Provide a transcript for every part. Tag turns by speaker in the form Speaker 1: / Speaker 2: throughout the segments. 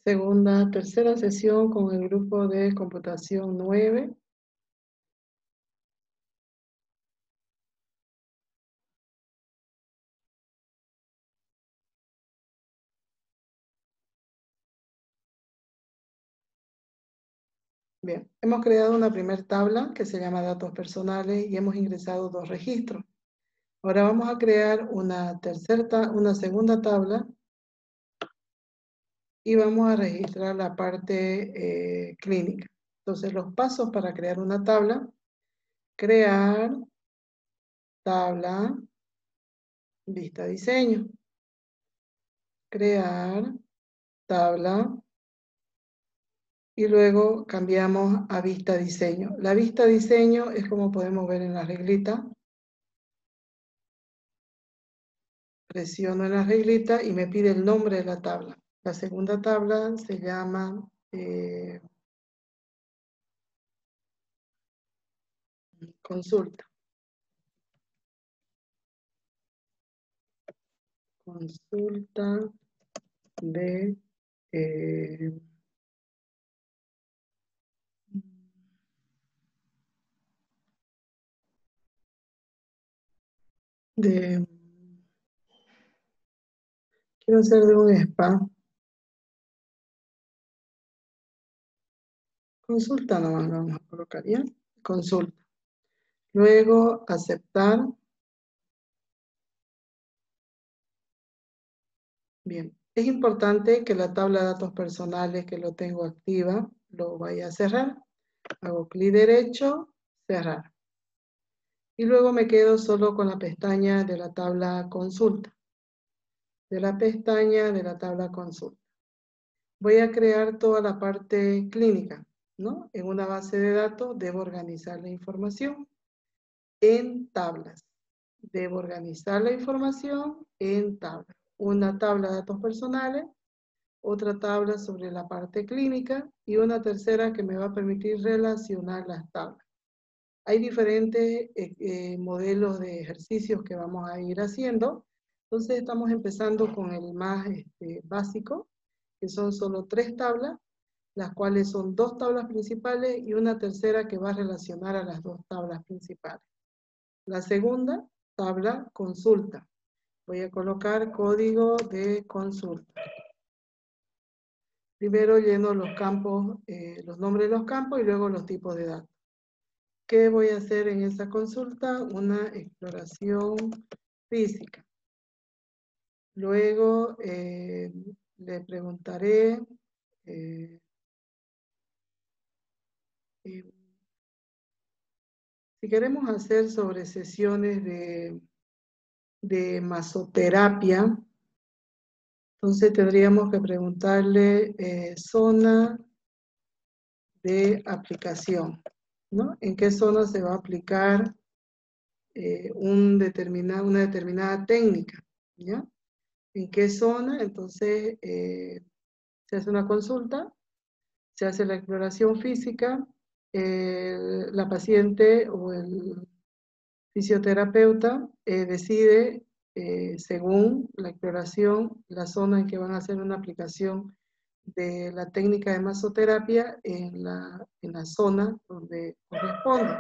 Speaker 1: Tercera sesión con el grupo de computación 9. Bien, hemos creado una primera tabla que se llama datos personales y hemos ingresado 2 registros. Ahora vamos a crear una segunda tabla y vamos a registrar la parte clínica. Entonces, los pasos para crear una tabla: crear tabla, vista diseño, crear tabla, y luego cambiamos a vista diseño. La vista diseño es como podemos ver en la reglita. Presiono en la reglita y me pide el nombre de la tabla. La segunda tabla se llama consulta. Consulta de quiero hacer de un spa. Consulta nomás vamos a colocar, ¿ya? Consulta. Luego aceptar. Bien, es importante que la tabla de datos personales que lo tengo activa lo vaya a cerrar. Hago clic derecho, cerrar. Y luego me quedo solo con la pestaña de la tabla consulta. De la pestaña de la tabla consulta. Voy a crear toda la parte clínica, ¿no? En una base de datos debo organizar la información en tablas. Debo organizar la información en tablas. Una tabla de datos personales, otra tabla sobre la parte clínica y una tercera que me va a permitir relacionar las tablas. Hay diferentes modelos de ejercicios que vamos a ir haciendo. Entonces estamos empezando con el más básico, que son solo 3 tablas, las cuales son 2 tablas principales y una tercera que va a relacionar a las 2 tablas principales. La segunda tabla, consulta. Voy a colocar código de consulta. Primero lleno los campos, los nombres de los campos y luego los tipos de datos. ¿Qué voy a hacer en esa consulta? Una exploración física. Luego le preguntaré si queremos hacer sobre sesiones de masoterapia. Entonces tendríamos que preguntarle zona de aplicación, ¿no? ¿En qué zona se va a aplicar una determinada técnica? ¿Ya? ¿En qué zona? Entonces se hace una consulta, se hace la exploración física, la paciente o el fisioterapeuta decide, según la exploración, la zona en que van a hacer una aplicación de la técnica de masoterapia en la zona donde corresponde.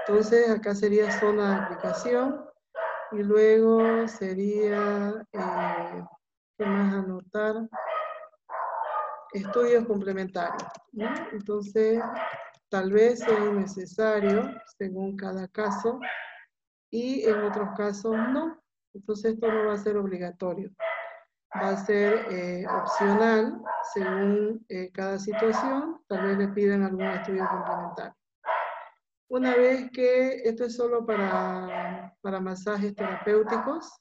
Speaker 1: Entonces, acá sería zona de aplicación y luego sería, ¿qué más anotar? Estudios complementarios, ¿no? Entonces, tal vez sea necesario, según cada caso, y en otros casos no. Entonces esto no va a ser obligatorio. Va a ser opcional según cada situación. Tal vez le pidan algún estudio complementario. Una vez que esto es solo para masajes terapéuticos,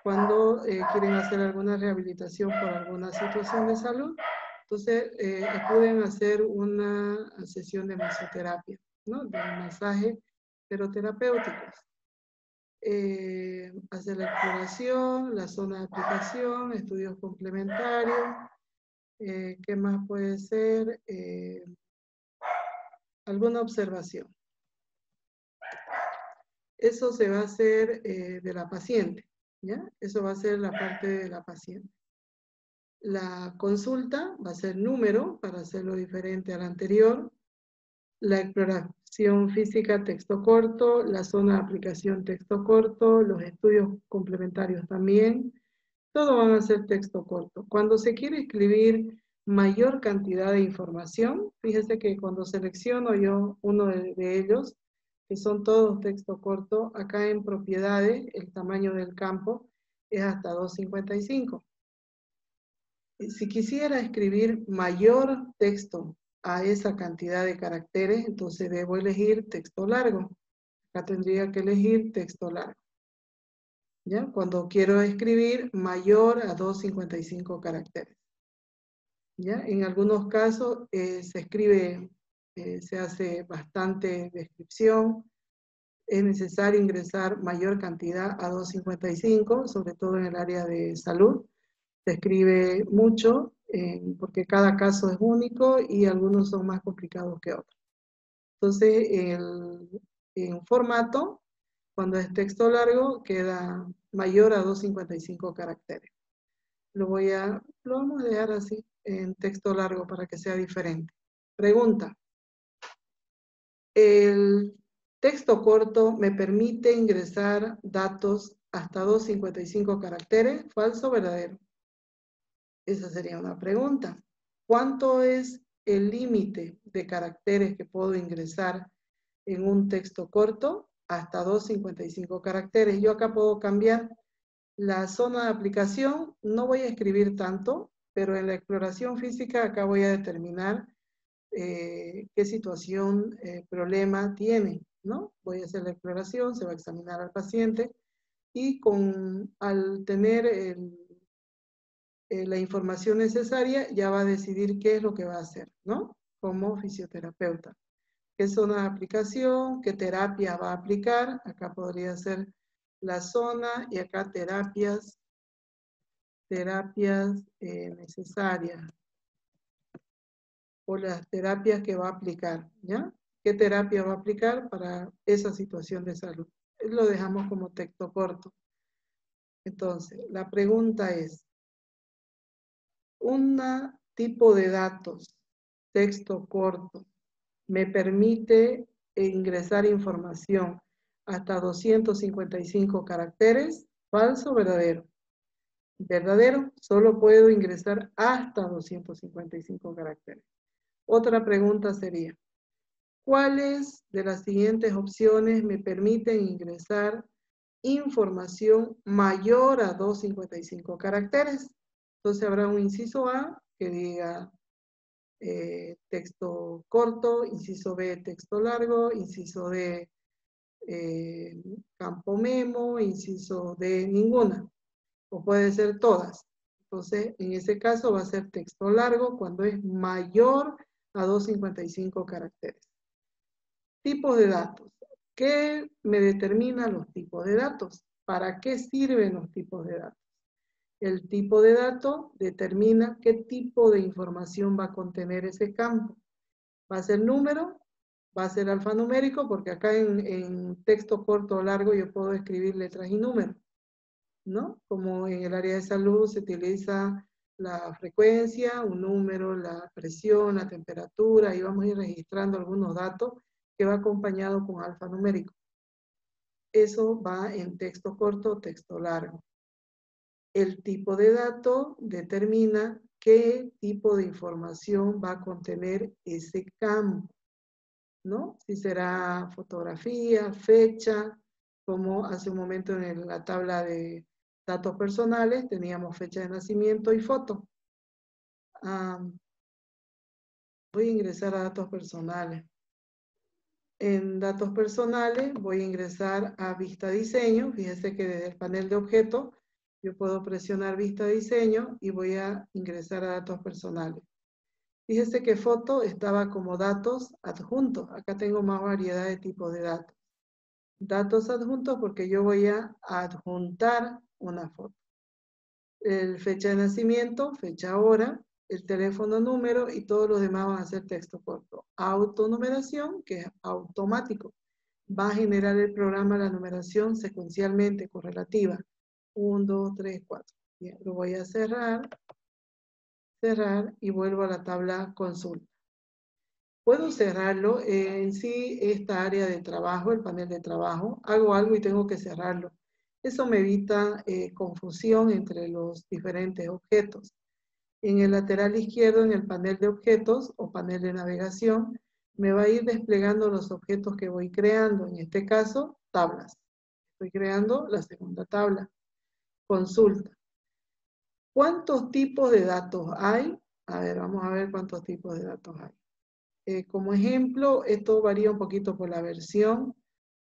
Speaker 1: cuando quieren hacer alguna rehabilitación por alguna situación de salud, entonces pueden hacer una sesión de masoterapia, ¿no? De masaje pero terapéuticos. Hacer la exploración, la zona de aplicación, estudios complementarios, ¿qué más puede ser? Alguna observación. Eso se va a hacer de la paciente, ¿ya? Eso va a ser la parte de la paciente. La consulta va a ser número, para hacerlo diferente al anterior. La exploración física, texto corto. La zona de aplicación, texto corto. Los estudios complementarios también. Todo van a ser texto corto. Cuando se quiere escribir mayor cantidad de información, fíjese que cuando selecciono yo uno de ellos, que son todos texto corto, acá en propiedades, el tamaño del campo es hasta 255. Si quisiera escribir mayor texto a esa cantidad de caracteres, entonces debo elegir texto largo. Acá tendría que elegir texto largo. ¿Ya? Cuando quiero escribir mayor a 255 caracteres. ¿Ya? En algunos casos se escribe, se hace bastante descripción. Es necesario ingresar mayor cantidad a 255, sobre todo en el área de salud. Se escribe mucho porque cada caso es único y algunos son más complicados que otros. Entonces, en formato, cuando es texto largo, queda mayor a 255 caracteres. Lo vamos a dejar así, en texto largo, para que sea diferente. Pregunta. El texto corto me permite ingresar datos hasta 255 caracteres, ¿falso o verdadero? Esa sería una pregunta. ¿Cuánto es el límite de caracteres que puedo ingresar en un texto corto? Hasta 255 caracteres. Yo acá puedo cambiar la zona de aplicación. No voy a escribir tanto, pero en la exploración física acá voy a determinar qué situación, problema tiene, ¿no? Voy a hacer la exploración, se va a examinar al paciente y al tener la información necesaria ya va a decidir qué es lo que va a hacer, ¿no? Como fisioterapeuta. ¿Qué zona de aplicación? ¿Qué terapia va a aplicar? Acá podría ser la zona y acá terapias necesarias o las terapias que va a aplicar, ¿ya? ¿Qué terapia va a aplicar para esa situación de salud? Lo dejamos como texto corto. Entonces, la pregunta es, ¿un tipo de datos, texto corto, me permite ingresar información hasta 255 caracteres? ¿Falso o verdadero? Verdadero, solo puedo ingresar hasta 255 caracteres. Otra pregunta sería, ¿cuáles de las siguientes opciones me permiten ingresar información mayor a 255 caracteres? Entonces habrá un inciso A que diga texto corto, inciso B, texto largo, inciso D, campo memo, inciso D, ninguna, o puede ser todas. Entonces, en ese caso va a ser texto largo cuando es mayor a 255 caracteres. Tipos de datos. ¿Qué me determina los tipos de datos? ¿Para qué sirven los tipos de datos? El tipo de dato determina qué tipo de información va a contener ese campo. ¿Va a ser número? ¿Va a ser alfanumérico? Porque acá en texto corto o largo yo puedo escribir letras y números, ¿no? Como en el área de salud se utiliza la frecuencia, un número, la presión, la temperatura, y vamos a ir registrando algunos datos que va acompañado con alfanumérico. Eso va en texto corto o texto largo. El tipo de dato determina qué tipo de información va a contener ese campo, ¿no? Si será fotografía, fecha, como hace un momento en la tabla de datos personales teníamos fecha de nacimiento y foto. Voy a ingresar a datos personales. En datos personales voy a ingresar a vista diseño. Fíjese que desde el panel de objetos yo puedo presionar vista diseño y voy a ingresar a datos personales. Fíjese que foto estaba como datos adjuntos. Acá tengo más variedad de tipos de datos. Datos adjuntos porque yo voy a adjuntar una foto. El fecha de nacimiento, fecha, hora, el teléfono número y todos los demás van a ser texto corto. Autonumeración, que es automático. Va a generar el programa la numeración secuencialmente correlativa. 1, 2, 3, 4. Bien, lo voy a cerrar. cerrar y vuelvo a la tabla consulta. Puedo cerrarlo en sí, esta área de trabajo, el panel de trabajo, hago algo y tengo que cerrarlo. Eso me evita confusión entre los diferentes objetos. En el lateral izquierdo, en el panel de objetos o panel de navegación, me va a ir desplegando los objetos que voy creando. En este caso, tablas. Estoy creando la segunda tabla. Consulta. ¿Cuántos tipos de datos hay? A ver, vamos a ver cuántos tipos de datos hay. Como ejemplo, esto varía un poquito por la versión.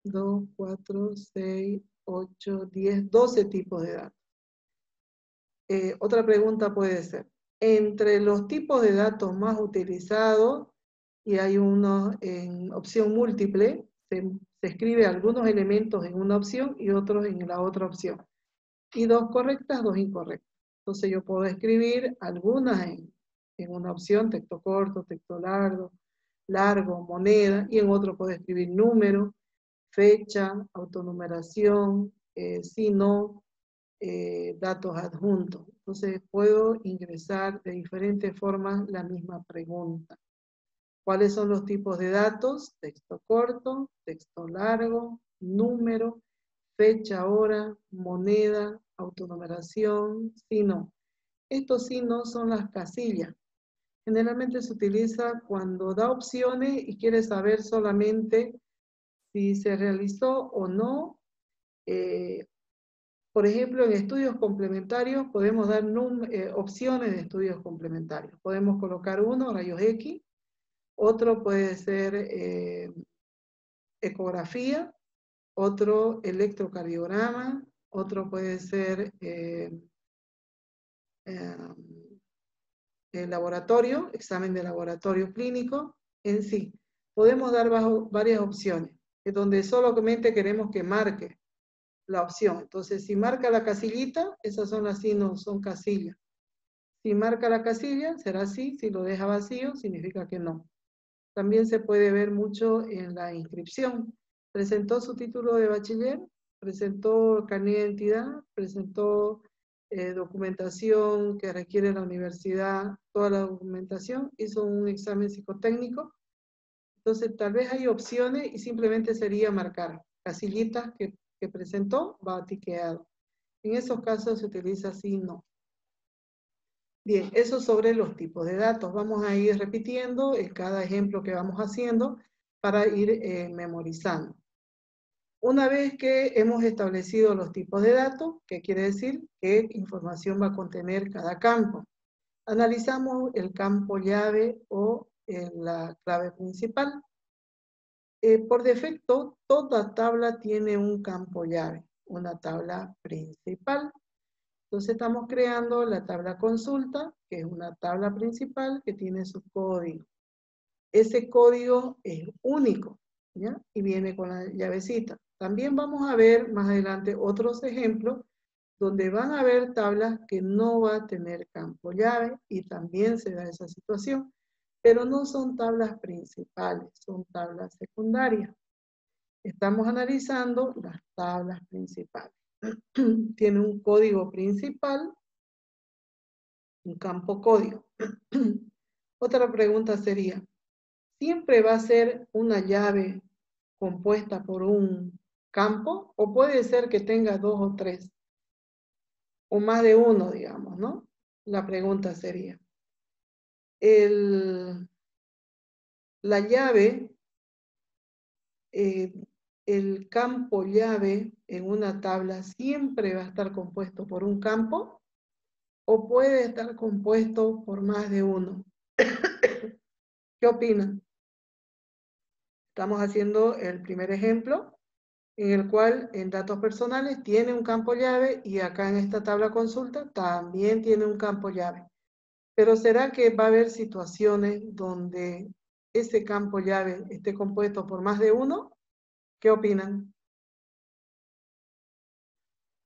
Speaker 1: 2, 4, 6, 8, 10, 12 tipos de datos. Otra pregunta puede ser, entre los tipos de datos más utilizados, y hay uno en opción múltiple, se escribe algunos elementos en una opción y otros en la otra opción. Y dos correctas, dos incorrectas. Entonces yo puedo escribir algunas en una opción, texto corto, texto largo, moneda, y en otro puedo escribir número, fecha, autonumeración, si no, datos adjuntos. Entonces puedo ingresar de diferentes formas la misma pregunta. ¿Cuáles son los tipos de datos? Texto corto, texto largo, número, fecha, hora, moneda, autonumeración, si no. Estos si no son las casillas. Generalmente se utiliza cuando da opciones y quiere saber solamente si se realizó o no. Por ejemplo, en estudios complementarios podemos dar opciones de estudios complementarios. Podemos colocar uno, rayos X, otro puede ser ecografía, otro electrocardiograma, otro puede ser el laboratorio, examen de laboratorio clínico en sí. Podemos dar varias opciones, donde solamente queremos que marque la opción. Entonces, si marca la casillita, esas son las sí, no son casillas. Si marca la casilla, será sí. Si lo deja vacío, significa que no. También se puede ver mucho en la inscripción. Presentó su título de bachiller, presentó carnet de identidad, presentó documentación que requiere la universidad, toda la documentación, hizo un examen psicotécnico. Entonces, tal vez hay opciones y simplemente sería marcar casillitas que presentó, va tiqueado. En esos casos se utiliza sí, no. Bien, eso sobre los tipos de datos. Vamos a ir repitiendo cada ejemplo que vamos haciendo para ir memorizando. Una vez que hemos establecido los tipos de datos, ¿qué quiere decir? ¿Qué información va a contener cada campo? Analizamos el campo llave o la clave principal. Por defecto, toda tabla tiene un campo llave, una tabla principal. Entonces estamos creando la tabla consulta, que es una tabla principal que tiene su código. Ese código es único, ¿ya? Y viene con la llavecita. También vamos a ver más adelante otros ejemplos donde van a haber tablas que no va a tener campo llave y también se da esa situación, pero no son tablas principales, son tablas secundarias. Estamos analizando las tablas principales. Tiene un código principal, un campo código. Otra pregunta sería, ¿siempre va a ser una llave compuesta por un campo? ¿O puede ser que tenga dos o tres? O más de uno, digamos, ¿no? La pregunta sería, la llave, el campo llave en una tabla siempre va a estar compuesto por un campo o puede estar compuesto por más de uno. ¿Qué opinan? Estamos haciendo el primer ejemplo en el cual en datos personales tiene un campo llave y acá en esta tabla consulta también tiene un campo llave. Pero ¿será que va a haber situaciones donde ese campo llave esté compuesto por más de uno? ¿Qué opinan?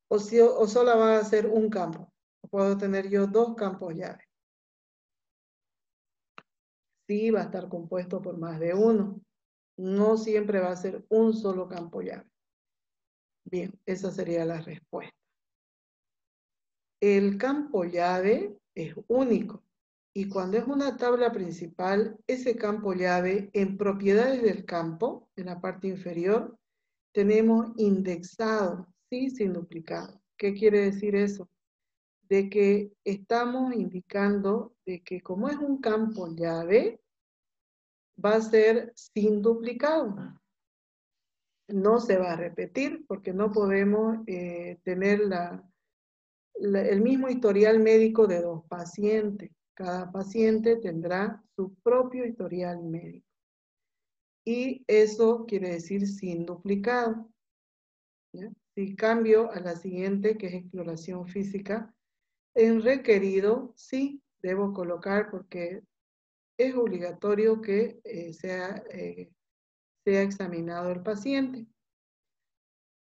Speaker 1: ¿O solo va a ser un campo? ¿Puedo tener yo dos campos llave? Sí, va a estar compuesto por más de uno. No siempre va a ser un solo campo llave. Bien, esa sería la respuesta. El campo llave es único. Y cuando es una tabla principal, ese campo llave, en propiedades del campo, en la parte inferior, tenemos indexado, ¿sí? Sin duplicado. ¿Qué quiere decir eso? De que estamos indicando de que como es un campo llave, va a ser sin duplicado. No se va a repetir porque no podemos tener el mismo historial médico de dos pacientes. Cada paciente tendrá su propio historial médico. Y eso quiere decir sin duplicado. ¿Ya? Si cambio a la siguiente, que es exploración física, en requerido, sí, debo colocar porque es obligatorio que sea examinado el paciente.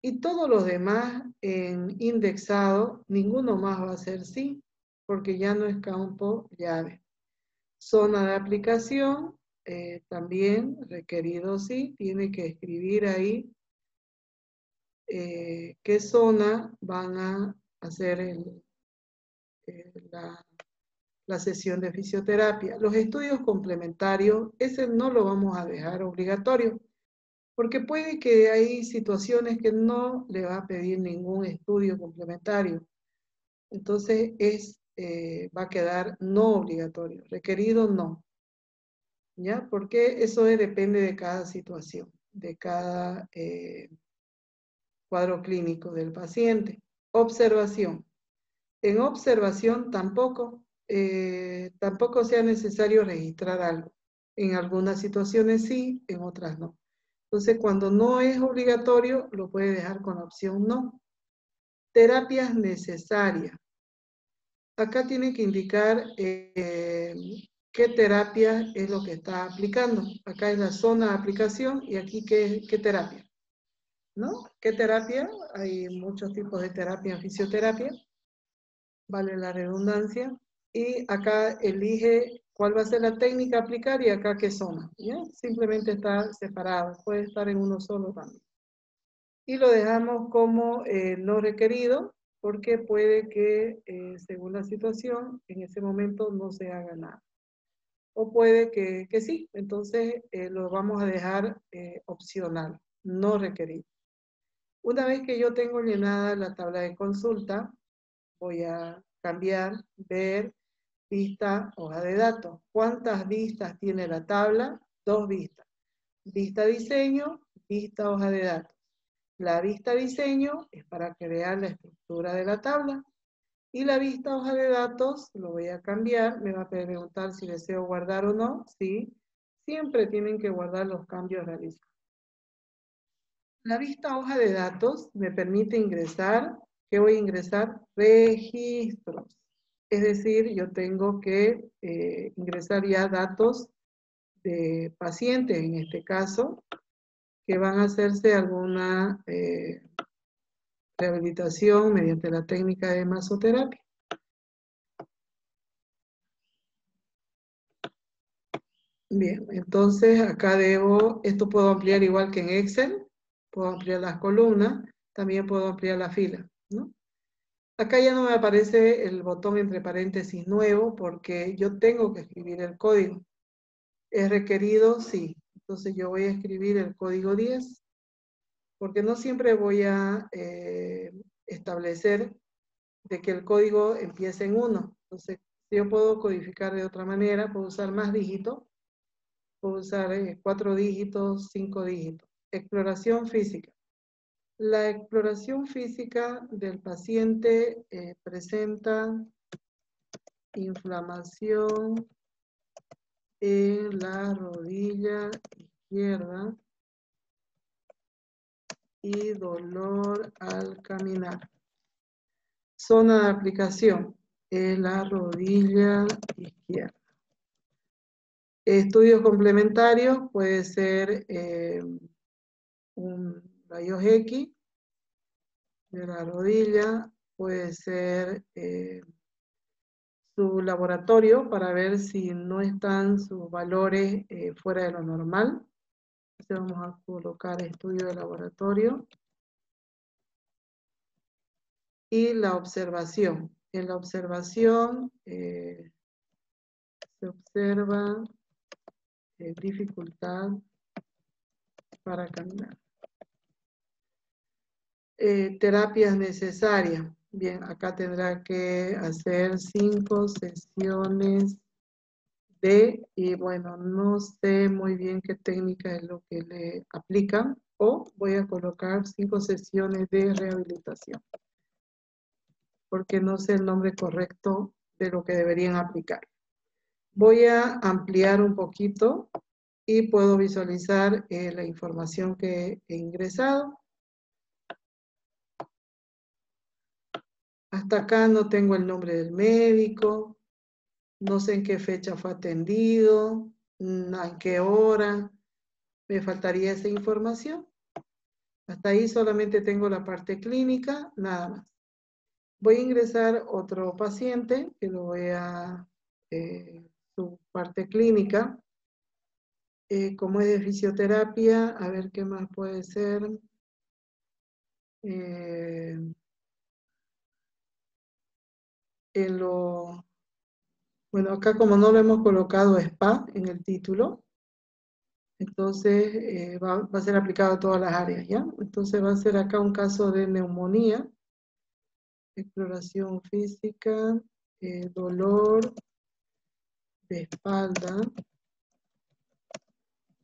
Speaker 1: Y todos los demás en indexado, ninguno más va a ser sí, porque ya no es campo llave. Zona de aplicación, también requerido sí, tiene que escribir ahí qué zona van a hacer la sesión de fisioterapia. Los estudios complementarios, ese no lo vamos a dejar obligatorio, porque puede que hay situaciones que no le va a pedir ningún estudio complementario. Entonces va a quedar no obligatorio, requerido no. ¿Ya? Porque eso depende de cada situación, de cada cuadro clínico del paciente. Observación. En observación tampoco sea necesario registrar algo. En algunas situaciones sí, en otras no. Entonces, cuando no es obligatorio, lo puede dejar con la opción no. Terapias necesarias. Acá tiene que indicar qué terapia es lo que está aplicando. Acá es la zona de aplicación y aquí qué terapia. ¿No? ¿Qué terapia? Hay muchos tipos de terapia en fisioterapia, vale la redundancia. Y acá elige cuál va a ser la técnica a aplicar y acá qué zona. ¿Ya? Simplemente está separado, puede estar en uno solo también. Y lo dejamos como no requerido, porque puede que, según la situación, en ese momento no se haga nada. O puede que sí, entonces lo vamos a dejar opcional, no requerido. Una vez que yo tengo llenada la tabla de consulta, voy a cambiar, ver, vista, hoja de datos. ¿Cuántas vistas tiene la tabla? 2 vistas. Vista diseño, vista hoja de datos. La vista diseño es para crear la estructura de la tabla. Y la vista hoja de datos, lo voy a cambiar, me va a preguntar si deseo guardar o no. Sí, siempre tienen que guardar los cambios realizados. La vista hoja de datos me permite ingresar, ¿qué voy a ingresar? Registros. Es decir, yo tengo que ingresar ya datos de pacientes, en este caso, que van a hacerse alguna rehabilitación mediante la técnica de masoterapia. Bien, entonces acá esto puedo ampliar igual que en Excel, puedo ampliar las columnas, también puedo ampliar la fila, ¿no? Acá ya no me aparece el botón entre paréntesis nuevo porque yo tengo que escribir el código. ¿Es requerido? Sí. Entonces yo voy a escribir el código 10 porque no siempre voy a establecer de que el código empiece en 1. Entonces, si yo puedo codificar de otra manera, puedo usar más dígitos, puedo usar 4 dígitos, 5 dígitos. Exploración física. La exploración física del paciente presenta inflamación en la rodilla izquierda y dolor al caminar. Zona de aplicación en la rodilla izquierda. Estudios complementarios puede ser un rayos X de la rodilla, puede ser su laboratorio para ver si no están sus valores fuera de lo normal. Entonces vamos a colocar estudio de laboratorio. Y la observación. En la observación Se observa dificultad para caminar. Terapias necesarias. Bien, acá tendrá que hacer 5 sesiones y bueno, no sé muy bien qué técnica es lo que le aplican, o voy a colocar 5 sesiones de rehabilitación, porque no sé el nombre correcto de lo que deberían aplicar. Voy a ampliar un poquito y puedo visualizar la información que he ingresado. Hasta acá no tengo el nombre del médico, no sé en qué fecha fue atendido, en qué hora, me faltaría esa información. Hasta ahí solamente tengo la parte clínica, nada más. Voy a ingresar otro paciente, que lo voy a su parte clínica. Como es de fisioterapia, a ver qué más puede ser. Bueno, acá como no lo hemos colocado spa en el título, entonces va a ser aplicado a todas las áreas, ¿ya? Entonces va a ser acá un caso de neumonía, exploración física, dolor de espalda,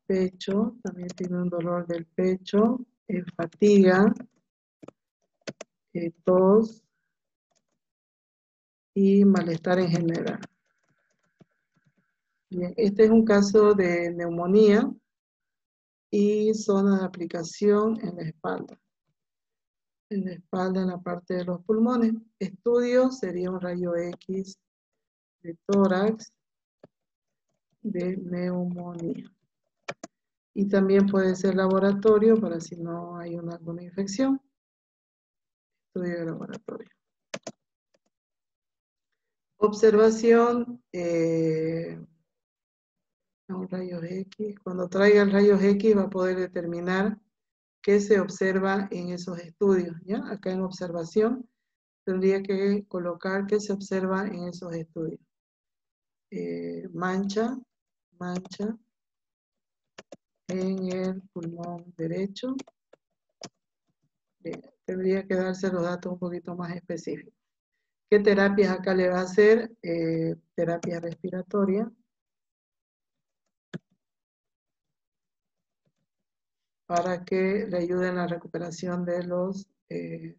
Speaker 1: pecho, también tiene un dolor del pecho, fatiga, tos y malestar en general. Bien, este es un caso de neumonía y zona de aplicación en la espalda. En la espalda, en la parte de los pulmones. Estudio sería un rayo X de tórax de neumonía. Y también puede ser laboratorio para si no hay alguna infección. Estudio de laboratorio. Observación, rayos X. Cuando traiga el rayos X va a poder determinar qué se observa en esos estudios, ¿ya? Acá en observación tendría que colocar qué se observa en esos estudios. Mancha en el pulmón derecho. Tendría que darse los datos un poquito más específicos. ¿Qué terapias acá le va a hacer? Terapia respiratoria. Para que le ayude en la recuperación de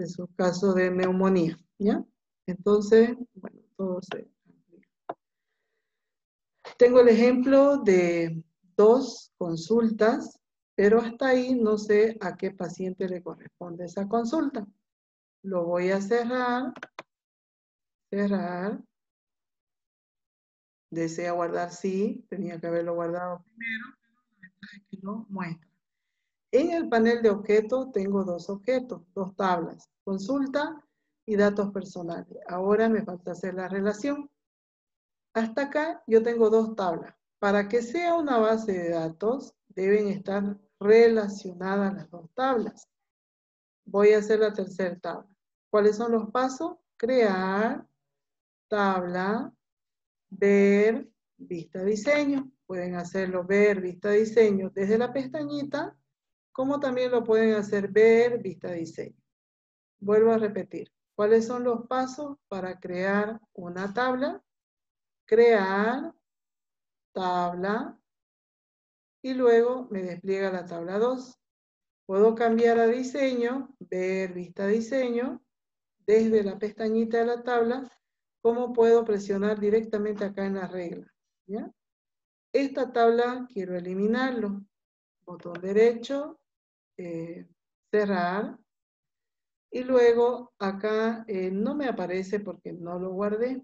Speaker 1: su caso de neumonía, ¿ya? Entonces, bueno, todo se aplica. Tengo el ejemplo de 2 consultas, pero hasta ahí no sé a qué paciente le corresponde esa consulta. Lo voy a cerrar. Desea guardar, sí, tenía que haberlo guardado primero, pero que lo muestra. En el panel de objetos tengo 2 objetos, 2 tablas, consulta y datos personales. Ahora me falta hacer la relación. Hasta acá yo tengo 2 tablas. Para que sea una base de datos, deben estar relacionadas las 2 tablas. Voy a hacer la tercera tabla. ¿Cuáles son los pasos? Crear, tabla, ver, vista diseño. Pueden hacerlo ver, vista diseño desde la pestañita, como también lo pueden hacer ver, vista diseño. Vuelvo a repetir. ¿Cuáles son los pasos para crear una tabla? Crear, tabla, y luego me despliega la tabla 2. Puedo cambiar a diseño, ver, vista diseño, desde la pestañita de la tabla, como puedo presionar directamente acá en la regla, ¿ya? Esta tabla quiero eliminarlo. Botón derecho, cerrar. Y luego acá no me aparece porque no lo guardé.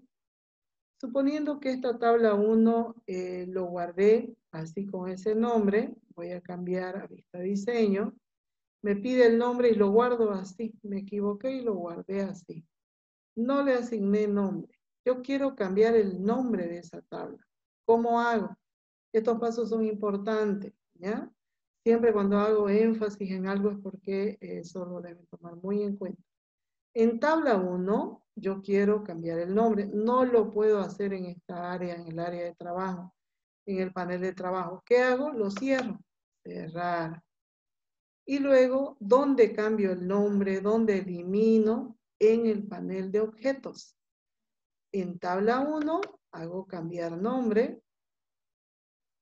Speaker 1: Suponiendo que esta tabla 1 lo guardé así con ese nombre, voy a cambiar a vista diseño. Me pide el nombre y lo guardo así. Me equivoqué y lo guardé así. No le asigné nombre. Yo quiero cambiar el nombre de esa tabla. ¿Cómo hago? Estos pasos son importantes, ¿ya? Siempre cuando hago énfasis en algo es porque eso lo deben tomar muy en cuenta. En tabla 1, yo quiero cambiar el nombre. No lo puedo hacer en esta área, en el área de trabajo, en el panel de trabajo. ¿Qué hago? Lo cierro. Cerrar. Y luego, ¿dónde cambio el nombre? ¿Dónde elimino? En el panel de objetos. En tabla 1, hago cambiar nombre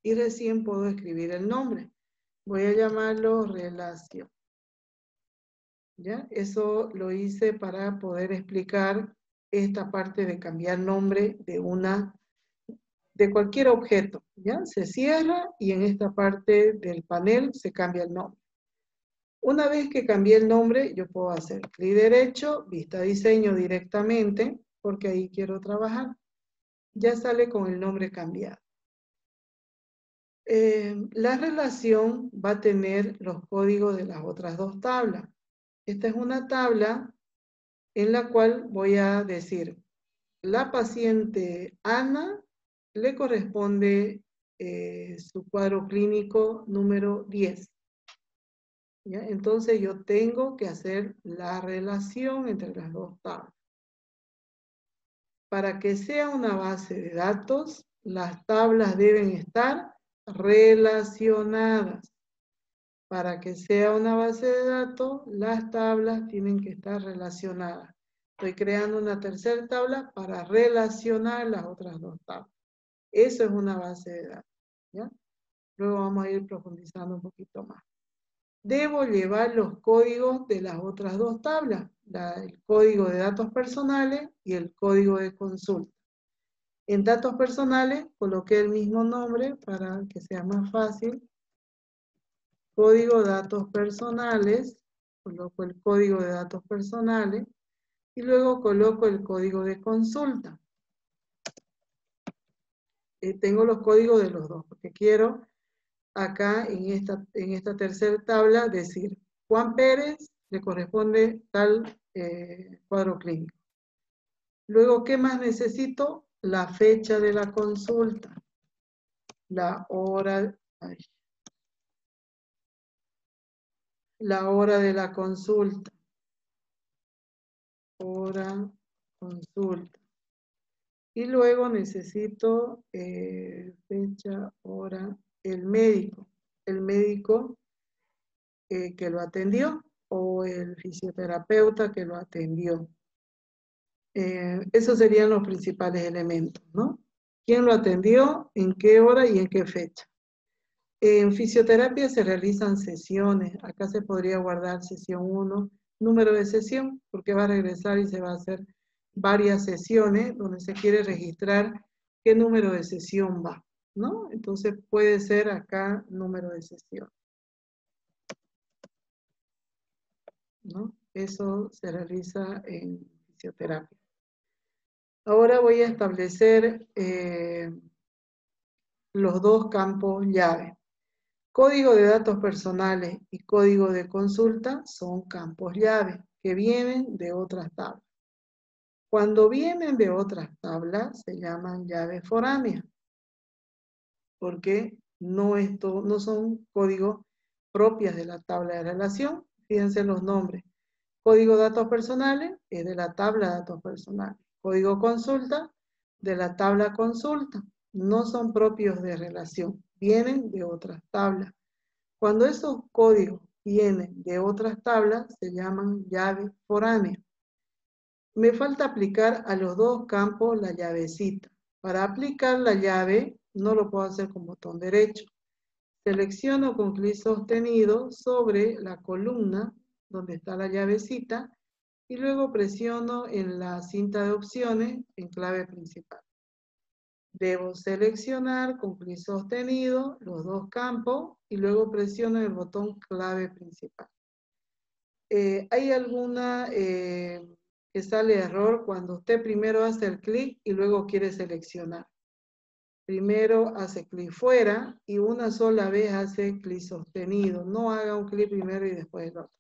Speaker 1: y recién puedo escribir el nombre. Voy a llamarlo relación. ¿Ya? Eso lo hice para poder explicar esta parte de cambiar nombre de cualquier objeto. ¿Ya? Se cierra y en esta parte del panel se cambia el nombre. Una vez que cambié el nombre, yo puedo hacer clic derecho, vista diseño directamente, porque ahí quiero trabajar. Ya sale con el nombre cambiado. La relación va a tener los códigos de las otras dos tablas. Esta es una tabla en la cual voy a decir, la paciente Ana le corresponde su cuadro clínico número 10. ¿Ya? Entonces yo tengo que hacer la relación entre las dos tablas. Para que sea una base de datos, las tablas deben estar relacionadas. Para que sea una base de datos, las tablas tienen que estar relacionadas. Estoy creando una tercera tabla para relacionar las otras dos tablas. Eso es una base de datos. ¿Ya? Luego vamos a ir profundizando un poquito más. Debo llevar los códigos de las otras dos tablas, el código de datos personales y el código de consulta. En datos personales coloqué el mismo nombre para que sea más fácil. Código de datos personales, coloco el código de datos personales y luego coloco el código de consulta. Tengo los códigos de los dos, porque quiero acá en esta tercera tabla decir, Juan Pérez le corresponde tal cuadro clínico. Luego, ¿qué más necesito? La fecha de la consulta, la hora de la consulta, hora, consulta. Y luego necesito fecha, hora, el médico que lo atendió o el fisioterapeuta que lo atendió. Esos serían los principales elementos, ¿no? ¿Quién lo atendió? ¿En qué hora y en qué fecha? En fisioterapia se realizan sesiones. Acá se podría guardar sesión 1, número de sesión, porque va a regresar y se va a hacer varias sesiones donde se quiere registrar qué número de sesión va, ¿no? Entonces puede ser acá número de sesión, ¿no? Eso se realiza en fisioterapia. Ahora voy a establecer los dos campos llave. Código de datos personales y código de consulta son campos llave que vienen de otras tablas. Cuando vienen de otras tablas se llaman llaves foráneas, porque no son códigos propias de la tabla de relación. Fíjense los nombres. Código de datos personales es de la tabla de datos personales. Código consulta de la tabla consulta. No son propios de relación, vienen de otras tablas. Cuando esos códigos vienen de otras tablas, se llaman llaves foráneas. Me falta aplicar a los dos campos la llavecita. Para aplicar la llave, no lo puedo hacer con botón derecho. Selecciono con clic sostenido sobre la columna donde está la llavecita y luego presiono en la cinta de opciones en clave principal. Debo seleccionar con clic sostenido los dos campos y luego presiono el botón clave principal. Hay alguna que sale error cuando usted primero hace el clic y luego quiere seleccionar. Primero hace clic fuera y una sola vez hace clic sostenido. No haga un clic primero y después el otro.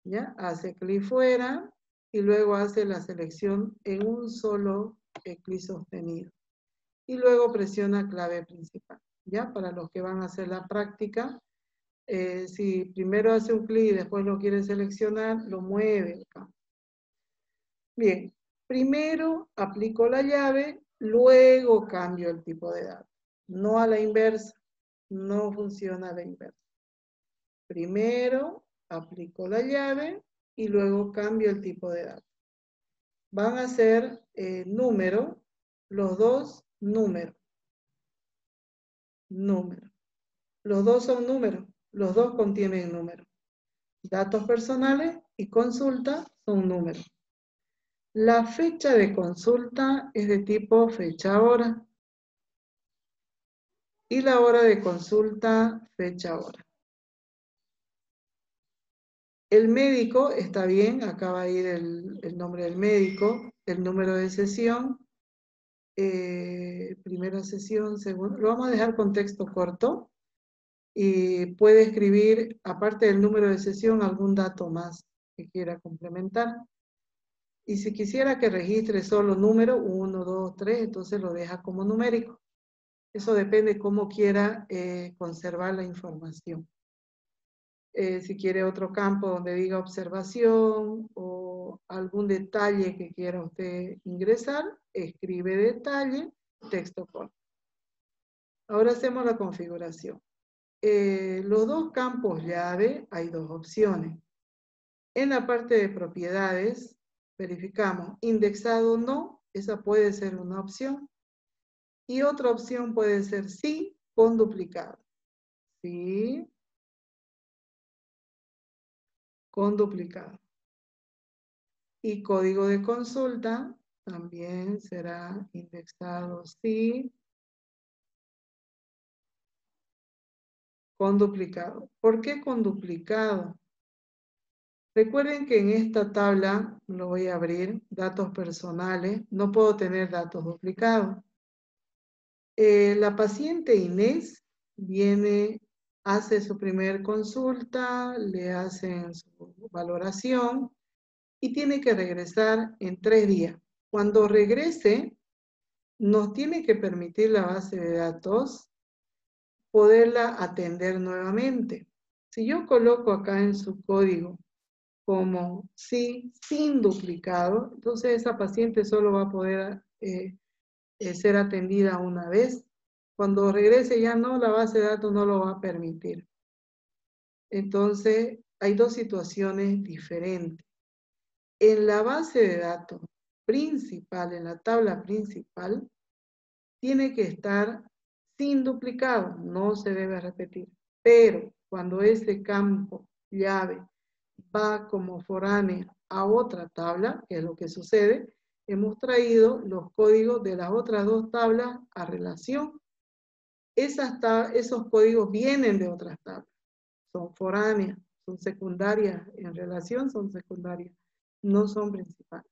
Speaker 1: ¿Ya? Hace clic fuera y luego hace la selección en un solo clic sostenido. Y luego presiona clave principal. ¿Ya? Para los que van a hacer la práctica, si primero hace un clic y después lo quiere seleccionar, lo mueve el campo. Bien, primero aplico la llave, luego cambio el tipo de dato. No a la inversa, no funciona a la inversa. Primero aplico la llave y luego cambio el tipo de dato. Van a ser números, los dos números. Número. Los dos son números, los dos contienen números. Datos personales y consulta son números. La fecha de consulta es de tipo fecha-hora. Y la hora de consulta, fecha-hora. El médico está bien, acá va a ir el nombre del médico, el número de sesión, primera sesión, segunda. Lo vamos a dejar con texto corto. Y puede escribir, aparte del número de sesión, algún dato más que quiera complementar. Y si quisiera que registre solo número 1, 2, 3, entonces lo deja como numérico. Eso depende cómo quiera conservar la información. Si quiere otro campo donde diga observación o algún detalle que quiera usted ingresar, escribe detalle, texto corto. Ahora hacemos la configuración. Los dos campos llave hay dos opciones. En la parte de propiedades, verificamos indexado no, esa puede ser una opción. Y otra opción puede ser sí con duplicado. Sí con duplicado. Y código de consulta también será indexado sí con duplicado. ¿Por qué con duplicado? Recuerden que en esta tabla, lo voy a abrir, datos personales, no puedo tener datos duplicados. La paciente Inés viene, hace su primer consulta, le hacen su valoración y tiene que regresar en 3 días. Cuando regrese, nos tiene que permitir la base de datos poderla atender nuevamente. Si yo coloco acá en su código como sí, sin duplicado, entonces esa paciente solo va a poder ser atendida una vez. Cuando regrese ya no, la base de datos no lo va a permitir. Entonces, hay dos situaciones diferentes. En la base de datos principal, en la tabla principal, tiene que estar sin duplicado, no se debe repetir. Pero cuando ese campo llave va como foránea a otra tabla, que es lo que sucede, hemos traído los códigos de las otras dos tablas a relación. Esos códigos vienen de otras tablas, son foráneas, son secundarias, en relación son secundarias, no son principales.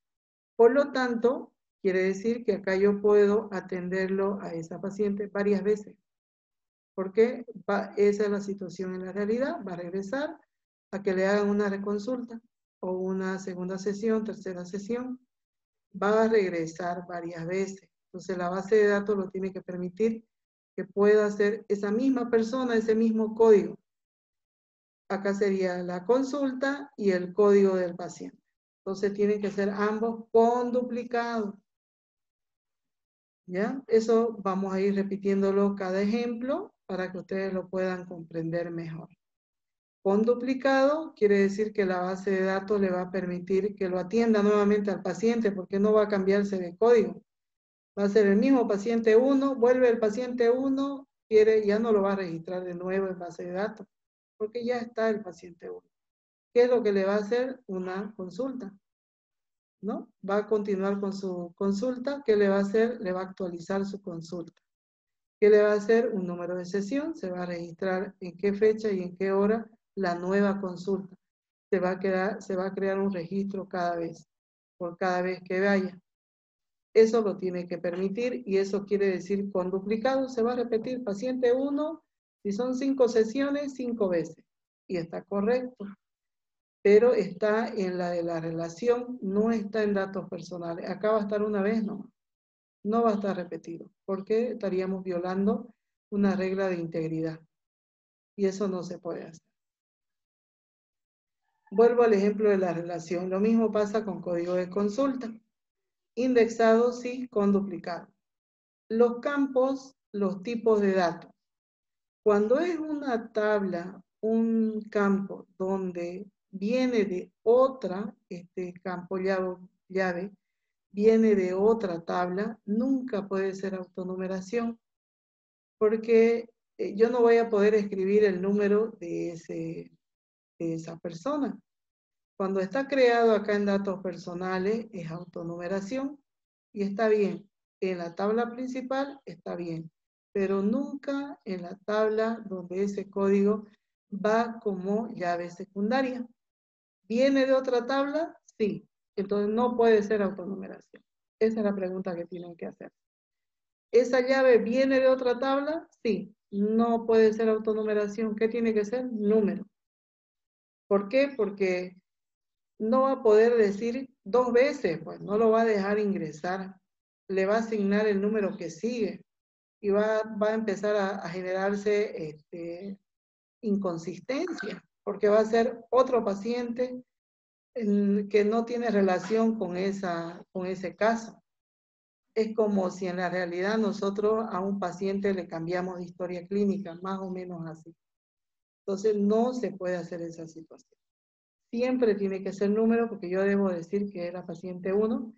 Speaker 1: Por lo tanto, quiere decir que acá yo puedo atenderlo a esa paciente varias veces, porque esa es la situación en la realidad, va a regresar a que le hagan una reconsulta o una segunda sesión, tercera sesión, va a regresar varias veces. Entonces la base de datos lo tiene que permitir que pueda hacer esa misma persona, ese mismo código. Acá sería la consulta y el código del paciente. Entonces tienen que ser ambos con duplicado. ¿Ya? Eso vamos a ir repitiéndolo cada ejemplo para que ustedes lo puedan comprender mejor. Con duplicado quiere decir que la base de datos le va a permitir que lo atienda nuevamente al paciente porque no va a cambiarse de código. Va a ser el mismo paciente 1, vuelve el paciente 1, ya no lo va a registrar de nuevo en base de datos porque ya está el paciente 1. ¿Qué es lo que le va a hacer? Una consulta, ¿no? Va a continuar con su consulta. ¿Qué le va a hacer? Le va a actualizar su consulta. ¿Qué le va a hacer? Un número de sesión. Se va a registrar en qué fecha y en qué hora la nueva consulta. Se va a crear un registro cada vez, por cada vez que vaya. Eso lo tiene que permitir y eso quiere decir con duplicado se va a repetir paciente 1, si son 5 sesiones, 5 veces. Y está correcto. Pero está en la de la relación, no está en datos personales. Acá va a estar una vez, no va a estar repetido, porque estaríamos violando una regla de integridad. Y eso no se puede hacer. Vuelvo al ejemplo de la relación. Lo mismo pasa con código de consulta. Indexado sí con duplicado. Los campos, los tipos de datos. Cuando es una tabla, un campo donde viene de otra, este campo llave, viene de otra tabla, nunca puede ser autonumeración, porque yo no voy a poder escribir el número de esa persona. Cuando está creado acá en datos personales, es autonumeración y está bien. En la tabla principal está bien, pero nunca en la tabla donde ese código va como llave secundaria. ¿Viene de otra tabla? Sí. Entonces no puede ser autonumeración. Esa es la pregunta que tienen que hacer. ¿Esa llave viene de otra tabla? Sí. No puede ser autonumeración. ¿Qué tiene que ser? Número. ¿Por qué? Porque no va a poder decir dos veces, pues no lo va a dejar ingresar. Le va a asignar el número que sigue y va a empezar a generarse inconsistencia, porque va a ser otro paciente que no tiene relación con ese caso. Es como si en la realidad nosotros a un paciente le cambiamos de historia clínica, más o menos así. Entonces no se puede hacer esa situación. Siempre tiene que ser número, porque yo debo decir que era paciente 1.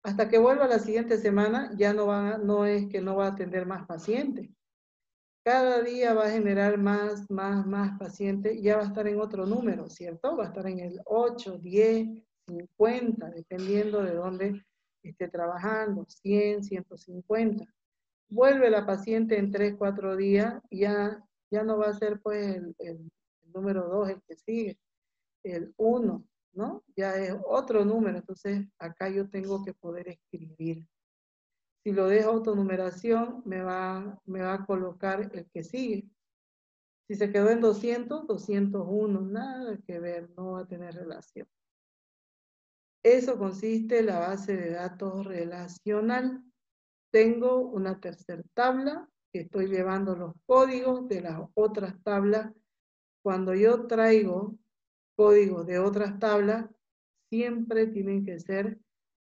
Speaker 1: Hasta que vuelva la siguiente semana, ya no es que no va a atender más pacientes. Cada día va a generar más pacientes, ya va a estar en otro número, ¿cierto? Va a estar en el 8, 10, 50, dependiendo de dónde esté trabajando, 100, 150. Vuelve la paciente en 3, 4 días, ya no va a ser pues el número 2 el que sigue, el 1, ¿no? Ya es otro número, entonces acá yo tengo que poder escribir. Si lo dejo autonumeración, me va a colocar el que sigue. Si se quedó en 200, 201, nada que ver, no va a tener relación. Eso consiste en la base de datos relacional. Tengo una tercera tabla que estoy llevando los códigos de las otras tablas. Cuando yo traigo códigos de otras tablas, siempre tienen que ser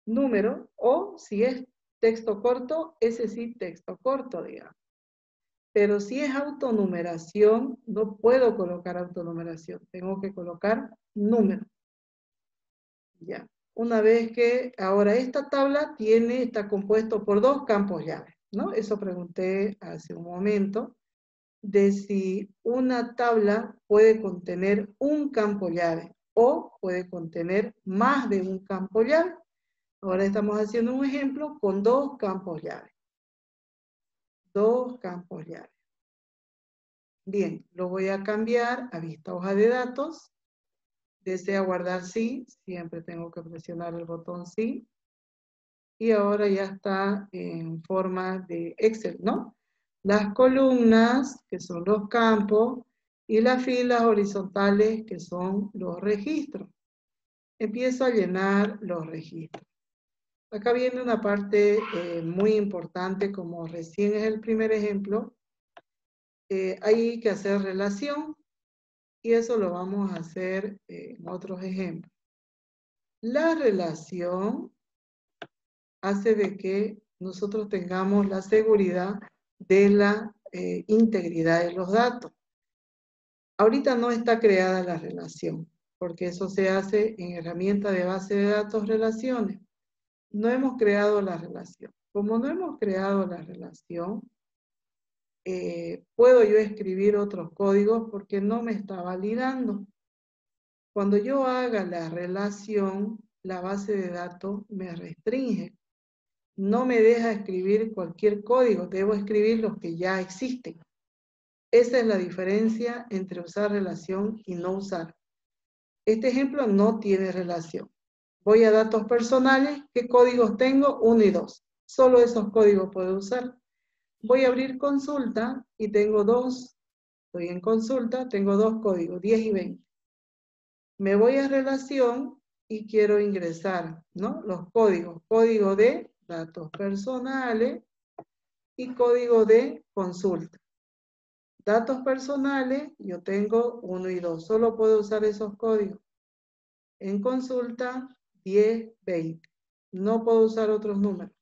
Speaker 1: números, o si es texto corto, ese sí texto corto, digamos. Pero si es autonumeración, no puedo colocar autonumeración, tengo que colocar número. Ya. Una vez que, ahora esta tabla está compuesto por dos campos llave, ¿no? Eso pregunté hace un momento, de si una tabla puede contener un campo llave o puede contener más de un campo llave. Ahora estamos haciendo un ejemplo con dos campos llave. Dos campos llave. Bien, lo voy a cambiar a vista hoja de datos. Desea guardar sí, siempre tengo que presionar el botón sí. Y ahora ya está en forma de Excel, ¿no? Las columnas, que son los campos, y las filas horizontales, que son los registros. Empiezo a llenar los registros. Acá viene una parte muy importante, como recién es el primer ejemplo. Hay que hacer relación, y eso lo vamos a hacer en otros ejemplos. La relación hace de que nosotros tengamos la seguridad de la integridad de los datos. Ahorita no está creada la relación, porque eso se hace en herramienta de base de datos relaciones. No hemos creado la relación. Como no hemos creado la relación, puedo yo escribir otros códigos porque no me está validando. Cuando yo haga la relación, la base de datos me restringe. No me deja escribir cualquier código, debo escribir los que ya existen. Esa es la diferencia entre usar relación y no usar. Este ejemplo no tiene relación. Voy a datos personales, ¿qué códigos tengo? 1 y 2. Solo esos códigos puedo usar. Voy a abrir consulta y tengo dos. Estoy en consulta, tengo dos códigos, 10 y 20. Me voy a relación y quiero ingresar, ¿no? Los códigos. Código de datos personales y código de consulta. Datos personales, yo tengo 1 y 2. Solo puedo usar esos códigos. En consulta, 10, 20. No puedo usar otros números.